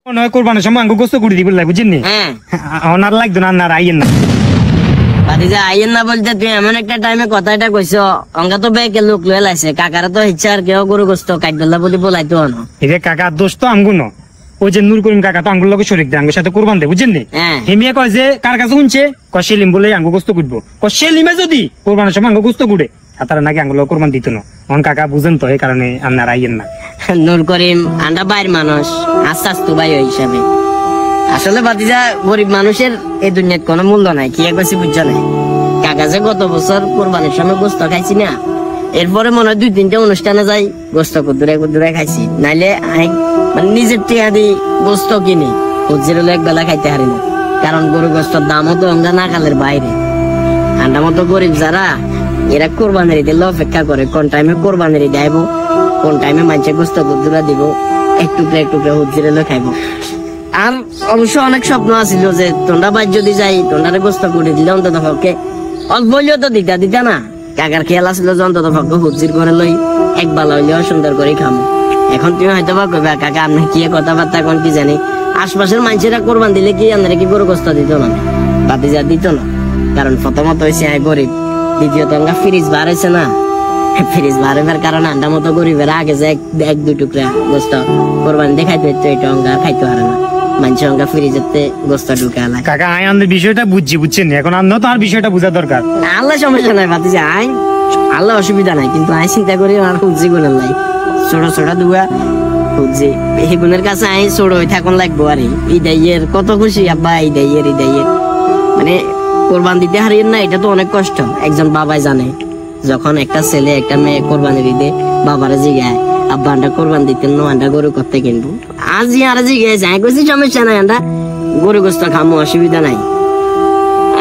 নয় কোরবানির সময় আঙ্গু গোস্ত করে দিব বুঝছেন নি? হ্যাঁ ওনার লাগতো না আর আইয়েন না ভাতিজা আইয়েন না বলতে তুই এমন একটা টাইমে কথাটা কইছ অঙ্গা তো বেকে লোক লয়ে লাইছে কাকারা তো ইচ্ছা আর কেউ গরু গোস্ত কাটবেলা বলি বলাইতো না এটা কাকা দোষ তো আঙ্গু ন ওই যে নূর করিম কাকা তো আঙ্গুর লোক শরীর দেয় আঙ্গুর সাথে কোরবান দেয় বুঝছেন নি? হ্যাঁ হেমিয়া কয় যে কার কাছে শুনছে সেলিম বলে আঙ্গু গোস্ত কুটবো সেলিমে যদি কোরবানের সময় আঙ্গু গোস্ত কুটে তারা নাকি আঙ্গুলো কোরবান দিত না অন কাকা বুঝেন তো এই কারণে আপনার আইয়েন না নূর করিম আন্ডা বাইর মানুষ আস্তে আস্তে ভাই ওই হিসাবে আসলে ভাতিজা গরিব মানুষের এই দুনিয়ার কোনো মূল্য নাই কি একবাসি বুঝছো না কাকা যে গত বছর কোরবানির সময় গোস্ত খাইছি না এরপরে মনে হয় 2-3টা অনুষ্ঠানে যাই গোস্ত কুদুরে খাইছি নাইলে মানে নিজের টিয়া দি গোস্ত কিনি হুজির এক বেলা খাইতে হারি না কারণ গরু গোস্তর দামও তো আমরা নাগালের বাইরে আন্ডা মতো গরিব যারা এরা কোরবানির ঈদের অপেক্ষা করে কোন টাইমে কোরবানির ঈদ আইব কোন টাইমে মানুষে গোস্ত কুদুরা দিব একটু হুজির খাইব আর অবশ্য অনেক স্বপ্ন আছিল যে তোমরা বাইর যদি যাই তোমরা গোস্ত করে দিলে অন্তত পক্ষে অল্প হইলেও তো দিতা না কাকার খেয়াল আছিল যে অন্তত পক্ষে হুজির করে লই এক বেলা হইলেও সুন্দর করে খাবো এখন তুমি হয়তো বা কইবা কাকা আপনি কি কথাবার্তা এখন কি জানি আশপাশের মানুষেরা কোরবান দিলে কি আপনারা কি গরু গোস্ত দিত না ভাতিজা দিত না কারণ প্রথমত হয়েছে গরিব দ্বিতীয়ত আমরা ফ্রিজ বাড়াইছে না ফ্রিজ বাড়াবার কারণে আন্ডা মতো গরিবের আগে যে এক দুই টুকরা গোস্ত কোরবানি দেখাইতে হইতো এটা অঙ্গা খাইতে পারে না মানুষের অঙ্গা ফ্রিজেতে গোস্ত ঢুকালে কাকা আই আমাদের বিষয়টা বুঝছেন এখন আমরা তো আর বিষয়টা বোঝা দরকার আল্লাহ সমস্যা নাই ভাতিজা আই আল্লাহ অসুবিধা নাই কিন্তু আই চিন্তা করি আর হুজি গুণের লাই ছোট দুয়া হুজি এই গুণের কাছে আই ছোট হয়ে থাকুন লাগবো আর ঈদাইয়ের কত খুশি আব্বা ঈদাইয়ের মানে কোরবান দিতে হারিয়েন না এটা তো অনেক কষ্ট একজন বাবাই জানে যখন একটা ছেলে একটা মেয়ে কোরবানির ঈদে বাবারে জিগায় আব্বা আন্ডা কোরবান দিতেন না আন্ডা গরু করতে কিনবো আজ আর জিজ্ঞাসা আমি কইছি সমস্যা নাই আন্ডা গরু গোস্ত খামো অসুবিধা নাই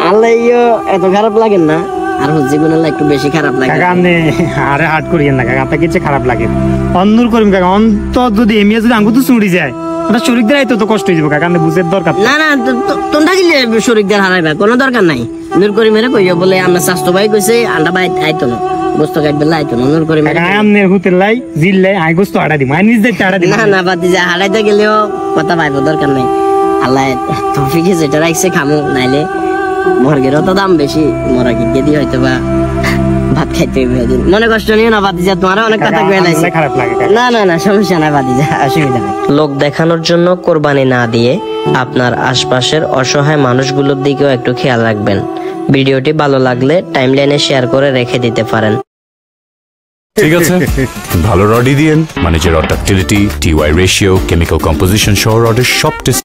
আল্লাহ এত খারাপ লাগেন না আর হুজি গুনাল্লাহ একটু বেশি খারাপ লাগে কাকা আপনি আরে হাট করিয়েন না কাকা আপনার কিছু খারাপ লাগে অন্যর করিম কাকা অন্ত যদি এমিয়া যদি আঙ্গুর তো চুড়ি যায় ওটা শরীরদের আইতো তো কষ্ট হয়ে যাবে কাকা আপনি বুঝের দরকার না তোমরা কি শরীরদের হারাইবা কোনো দরকার নাই নূর করিমের কইও বলে আমার স্বাস্থ্য ভাই কইছে আন্ডা ভাই আইতো না গোস্ত কাটবে আইতো না নূর করিমের কাকা আমনের হুতের লাই জিল্লাই আই গোস্ত আড়া দিই আই নিজে আড়া দিই না ভাতিজা হারাইতে গেলেও কথা ভাইবো দরকার নাই আল্লাহ তৌফিকে যেটা রাখছে খামু নাইলে মুরগিরও তো দাম বেশি মরা কি দিয়ে হয়তো বা ভাত খাইতে হবে মনে কষ্ট নিও না ভাতিজা তোমার অনেক কথা কয়ে লাইছে খারাপ লাগে না সমস্যা নাই ভাতিজা অসুবিধা নাই লোক দেখানোর জন্য কোরবানি না দিয়ে আপনার আশপাশের অসহায় মানুষগুলোর দিকেও একটু খেয়াল রাখবেন ভিডিওটি ভালো লাগলে টাইমলাইনে শেয়ার করে রেখে দিতে পারেন ঠিক আছে ভালো রডই দিয়েন মানে যে rod ductility TY ratio chemical composition সহ রডের সব টেস্ট